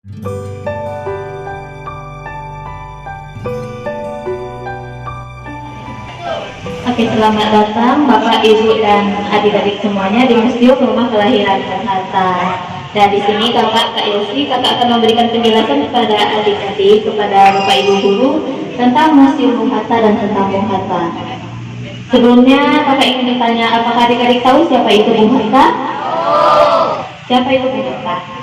Oke, selamat datang Bapak, Ibu, dan adik-adik semuanya di Museum Rumah Kelahiran Bung Hatta. Dan di sini Kak Yosi akan memberikan penjelasan kepada adik-adik, kepada Bapak Ibu guru tentang Museum Bung Hatta dan tentang Bung Hatta. Sebelumnya Kakak ingin bertanya, apakah adik-adik tahu siapa itu Bung Hatta? Siapa itu Bung Hatta?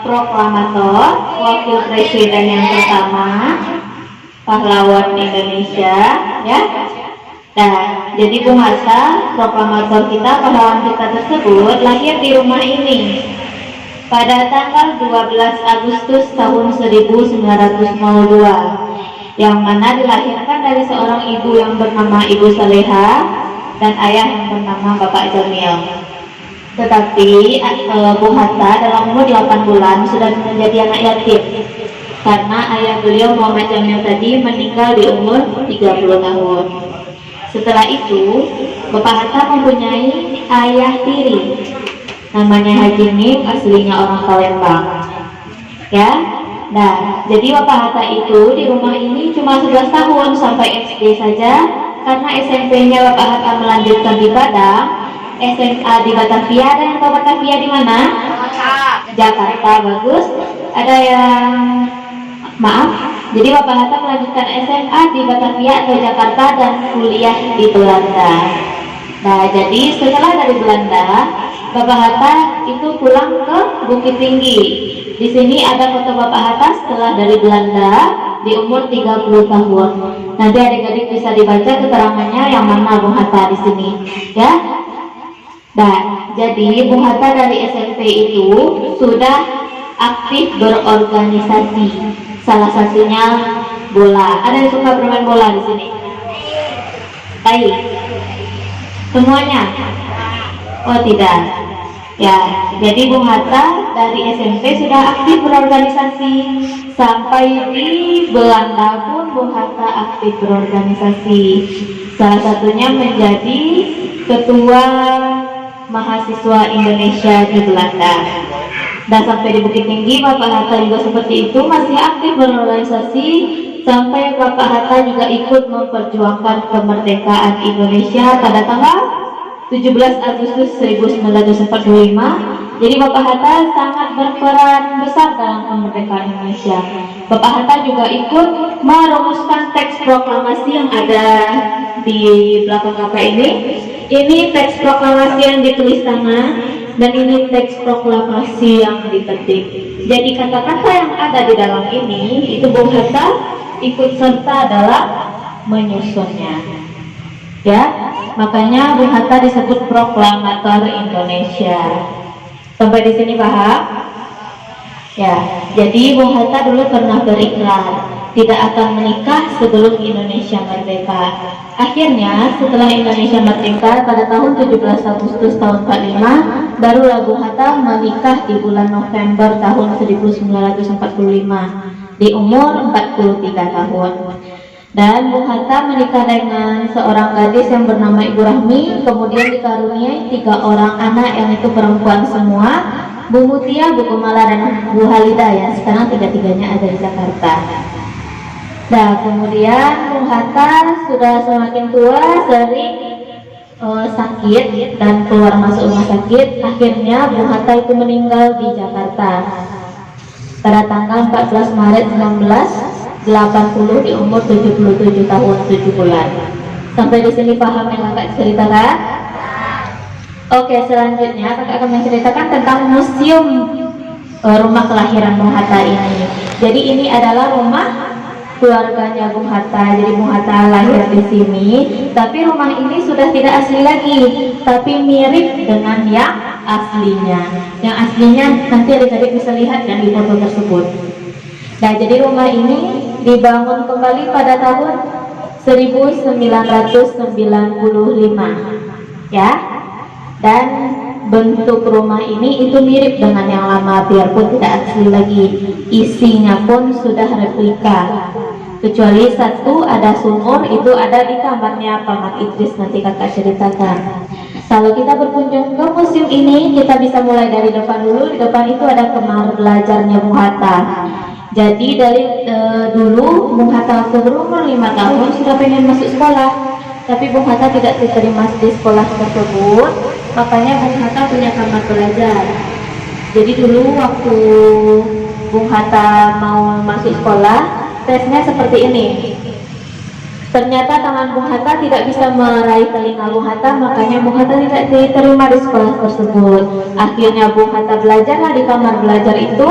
Proklamator, wakil presiden yang pertama, pahlawan Indonesia, ya. Nah, jadi Bung Hatta, proklamator kita, pahlawan kita tersebut lahir di rumah ini pada tanggal 12 Agustus tahun 1902, yang mana dilahirkan dari seorang ibu yang bernama Ibu Saleha dan ayah yang bernama Bapak Jamil. Tetapi Bung Hatta dalam umur 8 bulan sudah menjadi anak yatim karena ayah beliau Muhammad Jamil tadi meninggal di umur 30 tahun. Setelah itu Bapak Hatta mempunyai ayah tiri namanya Haji Nim, aslinya orang Palembang, ya. Nah, jadi Bapak Hatta itu di rumah ini cuma 11 tahun sampai SD saja, karena SMP-nya Bapak Hatta melanjutkan di Padang, SMA di Batavia. Ada yang tahu Batavia di mana? Jakarta. Bagus. Ada yang jadi Bapak Hatta melanjutkan SMA di Batavia atau Jakarta dan kuliah di Belanda. Nah, jadi setelah dari Belanda, Bapak Hatta itu pulang ke Bukit Tinggi. Di sini ada foto Bapak Hatta setelah dari Belanda di umur 30 tahun. Nanti adik-adik bisa dibaca keterangannya yang mana Bung Hatta di sini, ya. Nah, jadi Bung Hatta dari SMP itu sudah aktif berorganisasi. Salah satunya bola. Ada yang suka bermain bola di sini? Baik. Semuanya? Oh, tidak. Ya, jadi Bung Hatta dari SMP sudah aktif berorganisasi. Sampai di Belanda pun Bung Hatta aktif berorganisasi. Salah satunya menjadi ketua mahasiswa Indonesia di Belanda. Dan sampai di Bukit Tinggi Bapak Hatta juga seperti itu, masih aktif berorganisasi sampai Bapak Hatta juga ikut memperjuangkan kemerdekaan Indonesia pada tanggal 17 Agustus 1945. Jadi Bapak Hatta sangat berperan besar dalam kemerdekaan Indonesia. Bapak Hatta juga ikut merumuskan teks proklamasi yang ada di belakang Kakak ini. Ini teks proklamasi yang ditulis tangan, dan ini teks proklamasi yang diketik. Jadi kata-kata yang ada di dalam ini itu Bung Hatta ikut serta dalam menyusunnya, ya. Makanya Bung Hatta disebut proklamator Indonesia. Sampai di sini paham? Ya. Jadi Bung Hatta dulu pernah berikrar tidak akan menikah sebelum Indonesia merdeka. Akhirnya setelah Indonesia merdeka pada tahun 17 Agustus tahun 45, barulah Bung Hatta menikah di bulan November tahun 1945 di umur 43 tahun. Dan Bung Hatta menikah dengan seorang gadis yang bernama Ibu Rahmi, kemudian dikaruniai 3 orang anak yang itu perempuan semua, Bu Mutia, Bu Kumala, dan Bu Halida, yang sekarang tiga-tiganya ada di Jakarta. Nah, kemudian Bung Hatta sudah semakin tua, sering sakit dan keluar masuk rumah sakit. Akhirnya Bung Hatta itu meninggal di Jakarta pada tanggal 14 Maret 1980 di umur 77 tahun 7 bulan. Sampai di sini paham yang Kakak ceritakan? Oke, selanjutnya Kakak akan menceritakan tentang museum rumah kelahiran Bung Hatta ini. Jadi ini adalah rumah keluarganya Bung Hatta. Jadi Bung Hatta lahir di sini, tapi rumah ini sudah tidak asli lagi, tapi mirip dengan yang aslinya. Yang aslinya nanti adik-adik bisa lihat dan di foto tersebut. Nah, jadi rumah ini dibangun kembali pada tahun 1995, ya. Dan bentuk rumah ini itu mirip dengan yang lama, biarpun tidak asli lagi. Isinya pun sudah replika, kecuali satu ada sumur, itu ada di kamarnya Paman Idris, nanti Kakak ceritakan. Kalau kita berkunjung ke museum ini, kita bisa mulai dari depan dulu. Di depan itu ada kamar belajarnya Bung Hatta. Jadi dari dulu Bung Hatta waktu berumur 5 tahun sudah pengen masuk sekolah, tapi Bung Hatta tidak diterima di sekolah tersebut. Makanya Bung Hatta punya kamar belajar. Jadi dulu waktu Bung Hatta mau masuk sekolah, tesnya seperti ini. Ternyata tangan Bung Hatta tidak bisa meraih telinga Bung Hatta, makanya Bung Hatta tidak diterima di sekolah tersebut. Akhirnya Bung Hatta belajarlah di kamar belajar itu,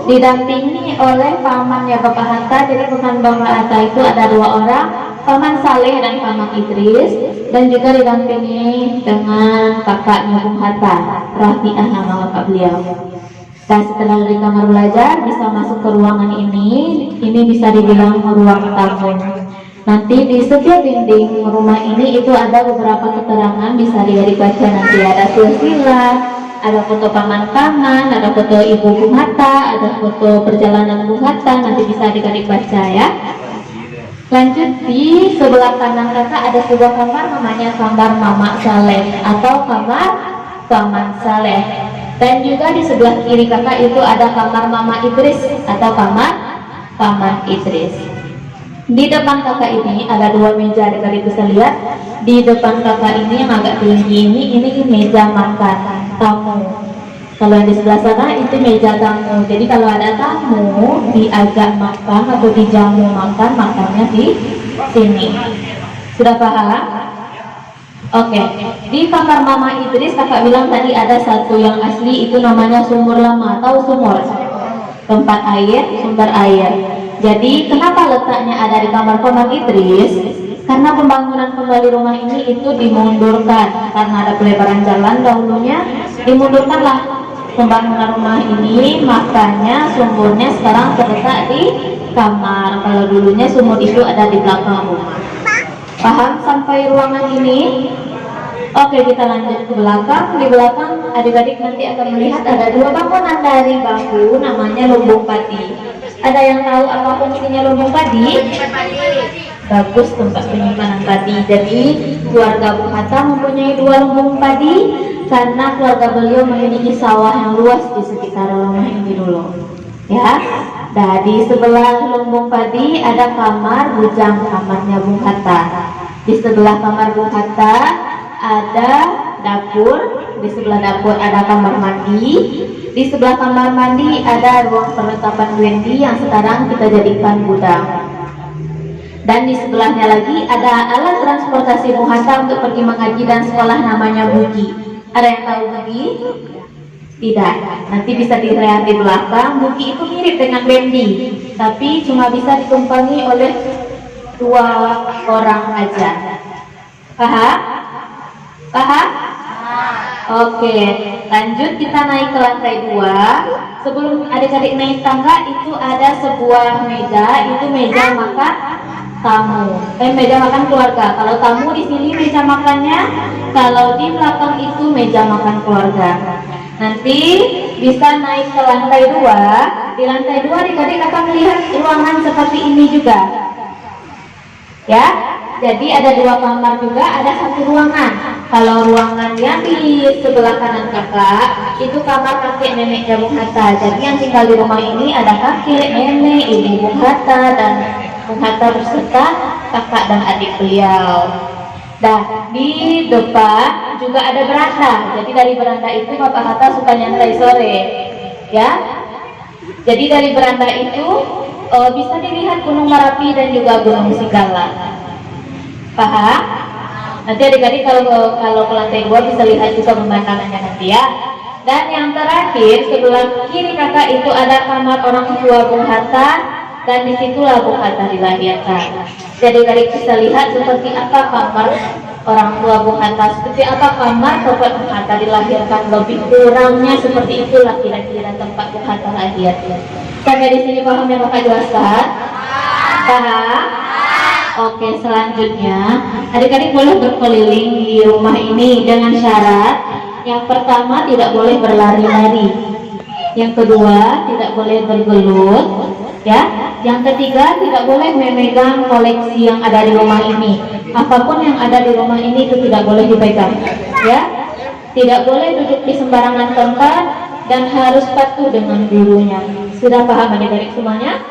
didampingi oleh pamannya Bapak Hatta. Jadi paman Bapak Hatta itu ada 2 orang, Paman Saleh dan Paman Idris, dan juga didampingi dengan kakaknya Bung Hatta, Rafi'ah nama kakak beliau. Dan setelah dari kamar belajar bisa masuk ke ruangan ini bisa dibilang ruang tamu. Nanti di setiap dinding rumah ini itu ada beberapa keterangan, bisa dibaca nanti. Ada silsilah, ada foto paman-paman, ada foto ibu Bung Hatta, ada foto perjalanan Bung Hatta, nanti bisa dibaca ya. Lanjut, di sebelah kanan kakak ada sebuah kamar namanya kamar Mama Saleh atau kamar Paman Saleh. Dan juga di sebelah kiri kakak itu ada kamar Mama Idris atau kamar Paman Idris. Di depan kakak ini ada 2 meja, adik-adik bisa lihat. Di depan kakak ini yang agak tinggi ini meja makan tamu. Kalau yang di sebelah sana itu meja tamu. Jadi kalau ada tamu diajak makan atau dijamu makan, makannya di sini. Sudah paham? Oke. Di kamar Mama Idris kakak bilang tadi ada satu yang asli, itu namanya sumur lama atau sumur, tempat air, sumber air. Jadi kenapa letaknya ada di kamar Paman Idris? Karena pembangunan kembali rumah ini itu dimundurkan karena ada pelebaran jalan dahulunya, dimundurkanlah pembangunan rumah ini, makanya sumurnya sekarang terletak di kamar. Kalau dulunya sumur itu ada di belakang rumah. Paham sampai ruangan ini? Oke, kita lanjut ke belakang. Di belakang adik-adik nanti akan melihat ada 2 bangunan dari bambu namanya lumbung padi. Ada yang tahu apa fungsinya lumbung padi? Bagus, tempat penyimpanan padi. Jadi keluarga Bung Hatta mempunyai 2 lumbung padi karena keluarga beliau memiliki sawah yang luas di sekitar rumah ini dulu. Ya. Nah, di sebelah lumbung padi ada kamar bujang, kamarnya Bung Hatta. Di sebelah kamar Bung Hatta ada dapur. Di sebelah dapur ada kamar mandi. Di sebelah kamar mandi ada ruang perlengkapan Wendy yang sekarang kita jadikan gudang. Dan di sebelahnya lagi ada alat transportasi Bung Hatta untuk pergi mengaji dan sekolah namanya bugi. Ada yang tahu bugi? Tidak. Nanti bisa dilihat di belakang. Bugi itu mirip dengan Wendy, tapi cuma bisa ditumpangi oleh 2 orang aja. Paham? Paham? Oke, lanjut kita naik ke lantai 2. Sebelum adik-adik naik tangga itu ada sebuah meja, itu meja makan tamu. Meja makan keluarga. Kalau tamu di sini meja makannya, kalau di belakang itu meja makan keluarga. Nanti bisa naik ke lantai 2. Di lantai 2 adik-adik akan melihat ruangan seperti ini juga. Ya. Jadi ada 2 kamar juga, ada 1 ruangan. Kalau ruangan yang di sebelah kanan kakak, itu kamar kakek neneknya Bung Hatta. Jadi yang tinggal di rumah ini ada kakek, nenek, ibu Bung Hatta, dan Bung Hatta berserta kakak dan adik beliau. Nah, di depan juga ada beranda. Jadi dari beranda itu Bapak Hatta suka nyantai sore. Ya. Jadi dari beranda itu bisa dilihat Gunung Merapi dan juga Gunung Sigala. Paham? Nanti adik-adik kalau ke lantai 2 bisa lihat juga pemandangannya nanti ya. Dan yang terakhir sebelah kiri kakak itu ada kamar orang tua Bung Hatta, dan disitulah Bung Hatta dilahirkan. Jadi adik bisa lihat seperti apa kamar orang tua Bung Hatta, seperti apa kamar tempat Bung Hatta dilahirkan. Lebih kurangnya seperti itulah kira-kira tempat Bung Hatta lahir. Sampai di sini paham yang kakak jelaskan? Paham? Oke, selanjutnya adik-adik boleh berkeliling di rumah ini dengan syarat yang pertama tidak boleh berlari-lari, yang kedua tidak boleh bergelut, ya, yang ketiga tidak boleh memegang koleksi yang ada di rumah ini. Apapun yang ada di rumah ini itu tidak boleh dipegang, ya. tidak boleh duduk di sembarangan tempat, dan harus patuh dengan gurunya. Sudah paham adik-adik semuanya?